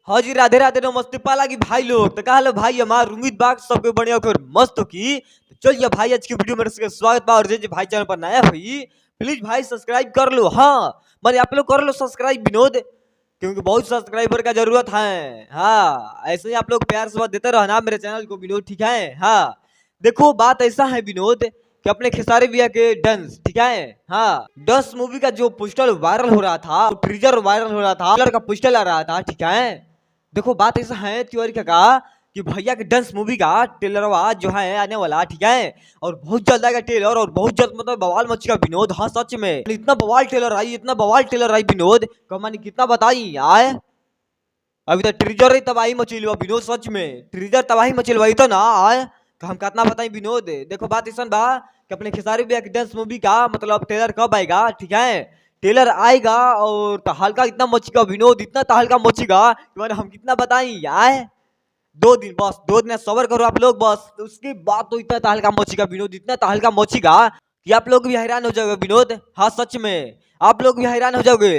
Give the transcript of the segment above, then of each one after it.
हाँ जी, राधे राधे नमस्ते पाला की भाई लोग। तो कहा भाई हमार उम्मीद बाग सबके बढ़िया कर मस्त हो की। तो चलिए भाई आज की वीडियो में स्वागत बा। और जे भाई चैनल पर नया भाई प्लीज भाई सब्सक्राइब कर लो। हाँ मैंने आप लोग कर लो सब्सक्राइब विनोद, क्योंकि बहुत सब्सक्राइबर का जरूरत है। हाँ ऐसे ही आप लोग प्यार से देते रहना मेरे चैनल को विनोद, ठीक है। हाँ देखो बात ऐसा है विनोद कि अपने खेसारी भैया के डांस, ठीक है। हाँ डांस मूवी का जो पोस्टर वायरल हो रहा था, ट्रीजर वायरल हो रहा था, ट्रेलर का पोस्टर आ रहा था, ठीक है। देखो बात ऐसा है तिवारी का कि भैया के डांस मूवी का ट्रेलरवा जो है आने वाला, ठीक है। और बहुत जल्द आएगा ट्रेलर और बहुत जल्द मतलब बवाल मचेगा विनोद। हाँ सच में इतना बवाल ट्रेलर आई, इतना बवाल ट्रेलर आई विनोद, कमानी कितना बताई आए। अभी तो ट्रीजर ही तबाही मचेलवा विनोद, सच में ट्रीजर तबाही मचेलवा तो ना आए तो हम कितना बताई विनोद। देखो बात ऐसा बा कि अपने खेसारी भैया के डांस मूवी का मतलब ट्रेलर कब आएगा, ठीक है। ट्रेलर आएगा और तहलका इतना मचेगा विनोद, इतना तहलका मचेगा कि मैंने हम कितना बताई आए। 2 दिन बस, 2 दिन सबर करो आप लोग बस, उसके बाद तो इतना तहलका मचेगा विनोद, इतना तहलका मचेगा कि आप लोग भी हैरान हो जाओगे विनोद। हाँ सच में आप लोग भी हैरान हो जाओगे।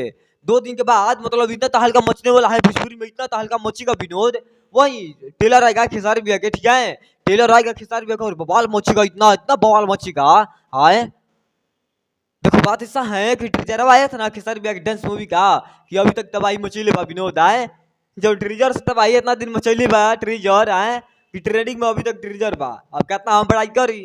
2 दिन के बाद मतलब इतना तहलका मचने वाला है भोजपुरी में, इतना तहलका मचेगा विनोद। वही ट्रेलर आएगा खेसारी भैया के, ठीक है। ट्रेलर आएगा खेसारी भैया का और बवाल मचेगा, इतना इतना बवाल मचेगा आए। देखो बात ऐसा है कि ट्रेलर आया था ना खेसारी भैया के डांस मूवी का कि अभी तक तबाही मचेले बा विनोद आए। जब ट्रेजर से तबाही इतना दिन मचेले बा ट्रेजर आए कि ट्रेंडिंग में अभी तक ट्रेजर बा। अब कितना हम बड़ाई करी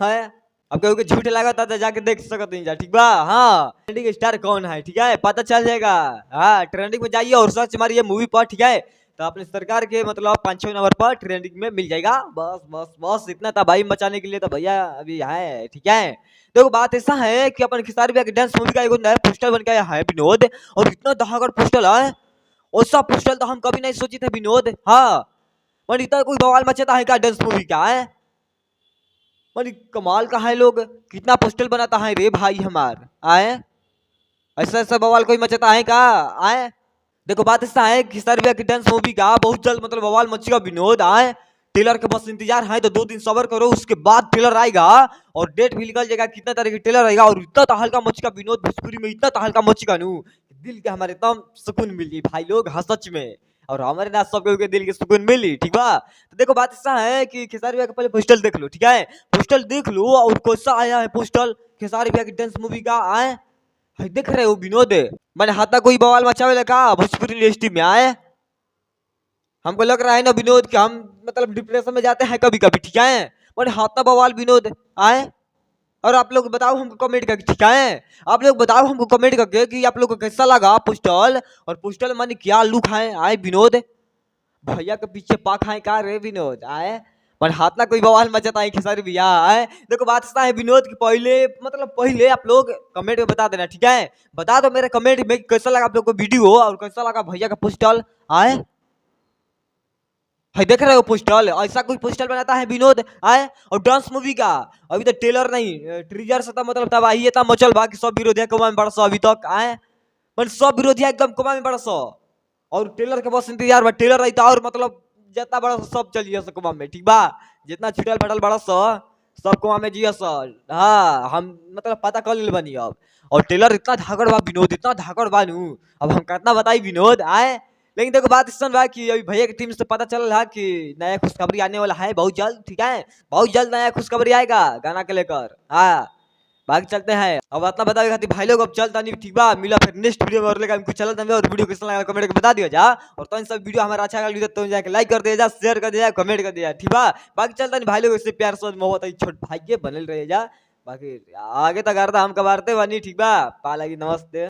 है, अब कहीं झूठ लगा था तो जाके देख सकते हैं जा, ठीक बा। हाँ ट्रेंडिंग स्टार कौन है, ठीक है, पता चल जाएगा। हाँ ट्रेंडिंग में जाइए और सर्च मारिए मूवी पर, ठीक है। तो अपने सरकार के मतलब 5-6 नंबर पर ट्रेंडिंग में मिल जाएगा। बस बस बस इतना तबाही मचाने के लिए तो भैया अभी है, ठीक है। देखो बात ऐसा है कि अपन खेसारी भैया के डांस मूवी का एक नया पोस्टर बन के आया है विनोद, और इतना दहाड़ पोस्टर है, ऐसा पोस्टर तो हम कभी नहीं सोचे थे विनोद। हाँ मन इतना कोई बवाल मचाता है क्या डांस मूवी का है, मन कमाल का है। लोग कितना पोस्टर बनाता है रे भाई हमार आए, ऐसा ऐसा बवाल कोई मचाता है क्या आए। देखो बात ऐसा है खेसारी भैया की डांस मूवी का बहुत जल्द मतलब बवाल मचेगा विनोद आए। ट्रेलर के बस इंतजार है तो 2 दिन सबर करो, उसके बाद ट्रेलर आएगा और डेट भी निकल जाएगा कितना तारीख ट्रेलर आएगा। और इतना तहलका मचेगा विनोद भोजपुरी में, इतना तहलका मचेगा नू दिल के हमारे एकदम सुकून मिली भाई लोग। हाँ सच में और हमारे ना सब के दिल के सुकून मिली, ठीक बा। तो देखो बात ऐसा है कि खेसारी भैया का पहले पोस्टर देख लो, ठीक है। पोस्टर देख लो और कैसा आया है पोस्टर खेसारी भैया की डांस मूवी का आए। देख रहे हो विनोद मैंने हाथा कोई बवाल मचावे लगा भोजपुरी इंडस्ट्री में आए। हमको लग रहा है ना विनोद कि हम मतलब डिप्रेशन में जाते हैं कभी कभी, ठीक है। मैंने हाथा बवाल विनोद आए। और आप लोग बताओ हमको कमेंट करके, ठीक है। आप लोग बताओ हमको कमेंट करके कि आप लोग को कैसा लगा पोस्टर, और पोस्टर माने क्या लुक है आए विनोद। भैया के पीछे पाक है का रे विनोद आए, पर हाथ ना कोई बवाल मचाता है खेसारी भैया आए। देखो बात ऐसा है विनोद की पहले मतलब पहले आप लोग कमेंट में बता देना, ठीक है। बता दो मेरे कमेंट में कैसा लगा आप लोग को वीडियो और कैसा लगा भैया का पोस्टर आए। है देख रहे हो पोस्टर, ऐसा कोई पोस्टर बनाता है विनोद आए। और डांस मूवी का अभी तो ट्रेलर नहीं ट्रीजर से तो मतलब तबाही है मचल बाकी सब विरोधी कमा में बरस अभी तक आए, पर सब विरोधी एकदम कमा में बरस। और ट्रेलर के बस इंतजार बा, ट्रेलर रहता और मतलब जितना बड़ा सब चलिए कुमा में, ठीक बा। जितना छुटल फटल बड़ा सब कुमा में जिया सर। हाँ हम मतलब पता कर ले बनी अब। और ट्रेलर इतना धाकड़ बा विनोद, इतना धाकड़ बा नू अब हम कितना बताई विनोद आए। लेकिन देखो बात इस बा कि अभी भैया की टीम से पता चल रहा कि नया खुशखबरी आने वाला है बहुत जल्द, ठीक है। बहुत जल्द नया खुशखबरी आएगा गाना के लेकर। हाँ बाकी चलते हैं अब इतना बता खाती भाई लोग, अब चलता नहीं, ठीक बा। मिला फिर नेक्स्ट वीडियो में और लेकर कुछ चलता है। और वीडियो कैसा लगा कमेंट करके बता दिया जा। और तो इन सब वीडियो हमारा अच्छा लगा तो जाके लाइक कर दिया जा, शेयर कर दिया, कमेंट कर दिया, ठीक बा। बाकी चलता नहीं भाई लोग, इससे प्यार से मोहब्बत छोट भाई के बनल रहे जा। बाकी आगे तक हम कबारते बनी, ठीक बा। पाला की नमस्ते।